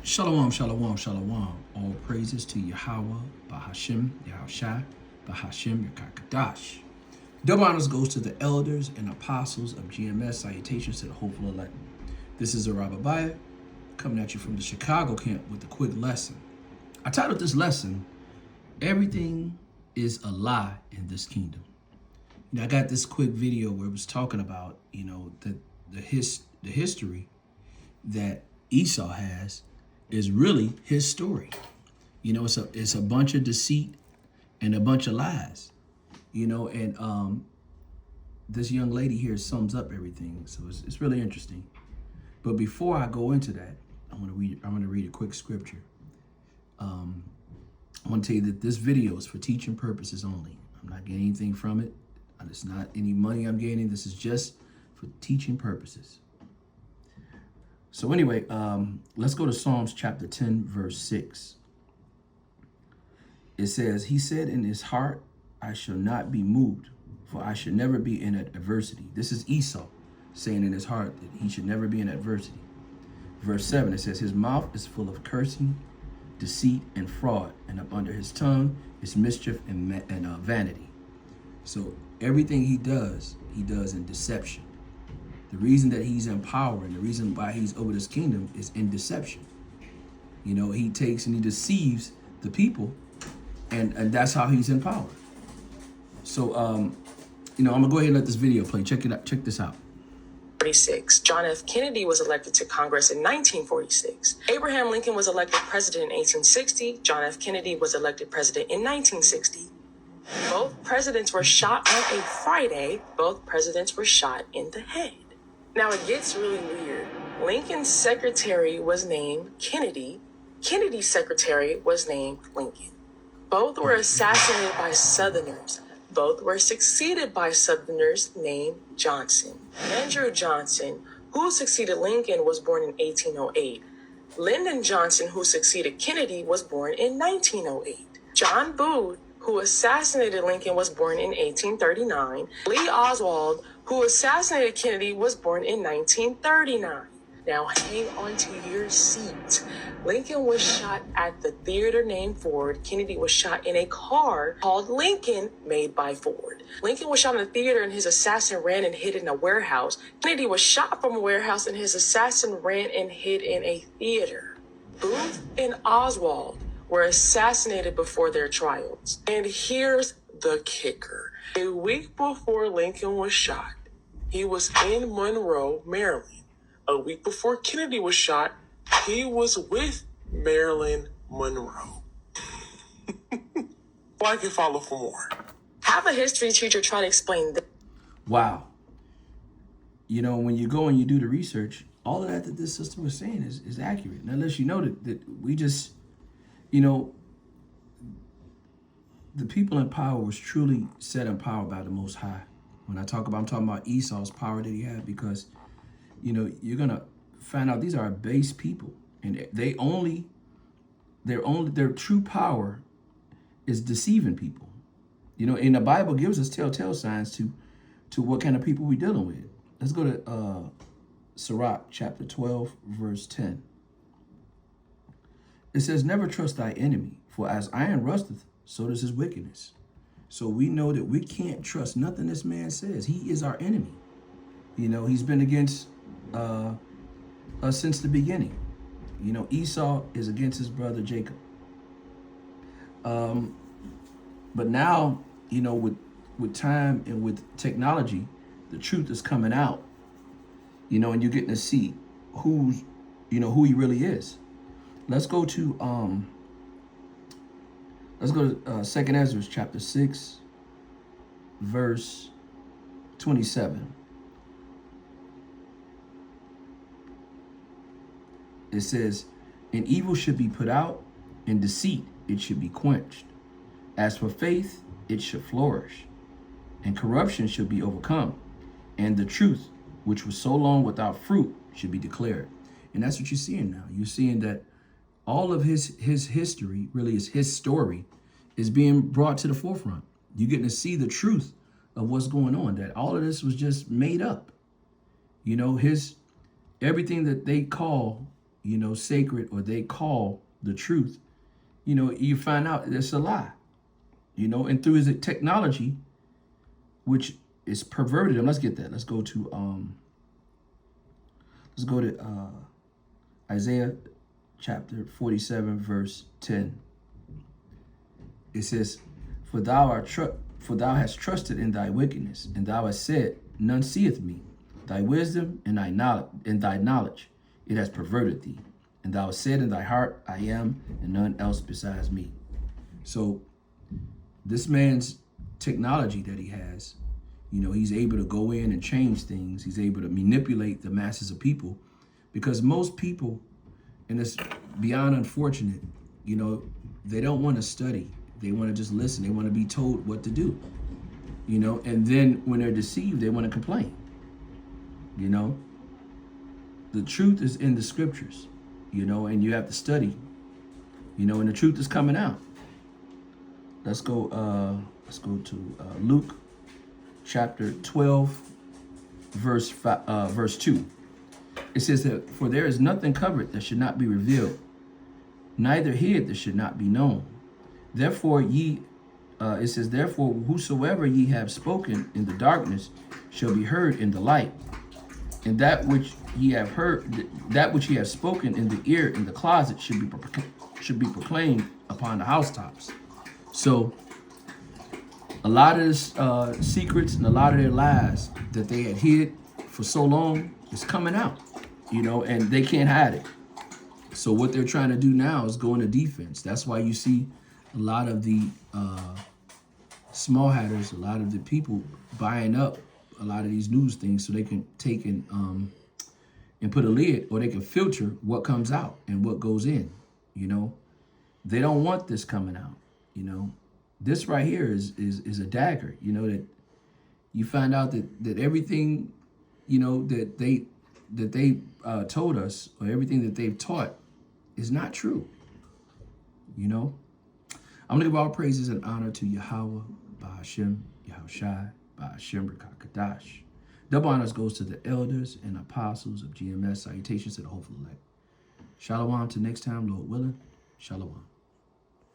Shalom, shalom, shalom. All praises to Yahweh, Bahashim, Yahushai, Bahashim, Yakakadash. Double honors goes to the elders and apostles of GMS. Salutations to the hopeful elect. This is Arabiah coming at you from the Chicago camp with a quick lesson. I titled this lesson, Everything is a Lie in This Kingdom. I got this quick video where it was talking about, the history that Esau has is really his story. It's a bunch of deceit and a bunch of lies. And this young lady here sums up everything, so it's really interesting. But before I go into that, I want to read a quick scripture. I want to tell you that this video is for teaching purposes only. I'm not getting anything from it. It's not any money I'm gaining. This is just for teaching purposes. So anyway, let's go to Psalms chapter 10, verse 6. It says, he said in his heart, I shall not be moved, for I should never be in adversity. This is Esau saying in his heart that he should never be in adversity. Verse 7, it says, his mouth is full of cursing, deceit, and fraud, and up under his tongue is mischief and vanity. So everything he does in deception. The reason that he's in power and the reason why he's over this kingdom is in deception. He takes and he deceives the people, and that's how he's in power. So, I'm gonna go ahead and let this video play. Check it out. Check this out. 46. John F. Kennedy was elected to Congress in 1946. Abraham Lincoln was elected president in 1860. John F. Kennedy was elected president in 1960. Both presidents were shot on a Friday. Both presidents were shot in the head. Now it gets really weird. Lincoln's secretary was named Kennedy. Kennedy's secretary was named Lincoln. Both were assassinated by Southerners. Both were succeeded by Southerners named Johnson. Andrew Johnson, who succeeded Lincoln, was born in 1808. Lyndon Johnson, who succeeded Kennedy, was born in 1908. John Booth, who assassinated Lincoln, was born in 1839. Lee Oswald, who assassinated Kennedy, was born in 1939. Now hang on to your seat. Lincoln was shot at the theater named Ford. Kennedy was shot in a car called Lincoln, made by Ford. Lincoln was shot in the theater and his assassin ran and hid in a warehouse. Kennedy was shot from a warehouse and his assassin ran and hid in a theater. Booth and Oswald were assassinated before their trials. And here's the kicker. A week before Lincoln was shot, he was in Monroe, Maryland. A week before Kennedy was shot, he was with Marilyn Monroe. Like and follow for more. Have a history teacher try to explain this. Wow. When you go and you do the research, all of that this sister was saying is accurate. And unless you know that we just, the people in power was truly set in power by the Most High. When I'm talking about Esau's power that he had, because, you're going to find out these are base people. And their true power is deceiving people. And the Bible gives us telltale signs to what kind of people we're dealing with. Let's go to Sirach chapter 12, verse 10. It says, never trust thy enemy, for as iron rusteth, so does his wickedness. So we know that we can't trust nothing this man says. He is our enemy. He's been against us since the beginning. Esau is against his brother Jacob. But now, with time and with technology, the truth is coming out. And you're getting to see who he really is. Let's go to 2nd Ezra chapter 6, verse 27. It says, and evil should be put out, and deceit it should be quenched. As for faith, it should flourish, and corruption should be overcome, and the truth, which was so long without fruit, should be declared. And that's what you're seeing now. You're seeing that all of his history, really is his story, is being brought to the forefront. You're getting to see the truth of what's going on, that all of this was just made up. Everything that they call sacred, or they call the truth, you find out it's a lie, and through his technology, which is perverted. And let's get that. Let's go to Isaiah chapter 47, verse 10. It says, For thou hast trusted in thy wickedness, and thou hast said, None seeth me. Thy wisdom and thy knowledge, it has perverted thee. And thou hast said in thy heart, I am, and none else besides me. So this man's technology that he has, he's able to go in and change things. He's able to manipulate the masses of people, because most people, and it's beyond unfortunate, they don't want to study. They want to just listen. They want to be told what to do, and then when they're deceived, they want to complain. The truth is in the scriptures, and you have to study, and the truth is coming out. Let's go to Luke chapter 12, verse 2. It says that, for there is nothing covered that should not be revealed, neither hid that should not be known. Therefore it says, therefore whosoever ye have spoken in the darkness shall be heard in the light. And that which ye have heard, that which ye have spoken in the ear in the closet should be proclaimed upon the housetops. So a lot of this secrets and a lot of their lies that they had hid for so long is coming out, and they can't hide it. So what they're trying to do now is go into defense. That's why you see a lot of the small hatters, a lot of the people buying up a lot of these news things so they can take and put a lid, or they can filter what comes out and what goes in. They don't want this coming out. This right here is a dagger. That you find out that everything that they told us, or everything that they've taught, is not true. I'm gonna give all praises and honor to Yahweh, Bahashem, Yahushai, Bahashem, Rakakadash. Double honors goes to the elders and apostles of GMS. Salutations to the hopeful elect. Shalom till next time, Lord willing. Shalom.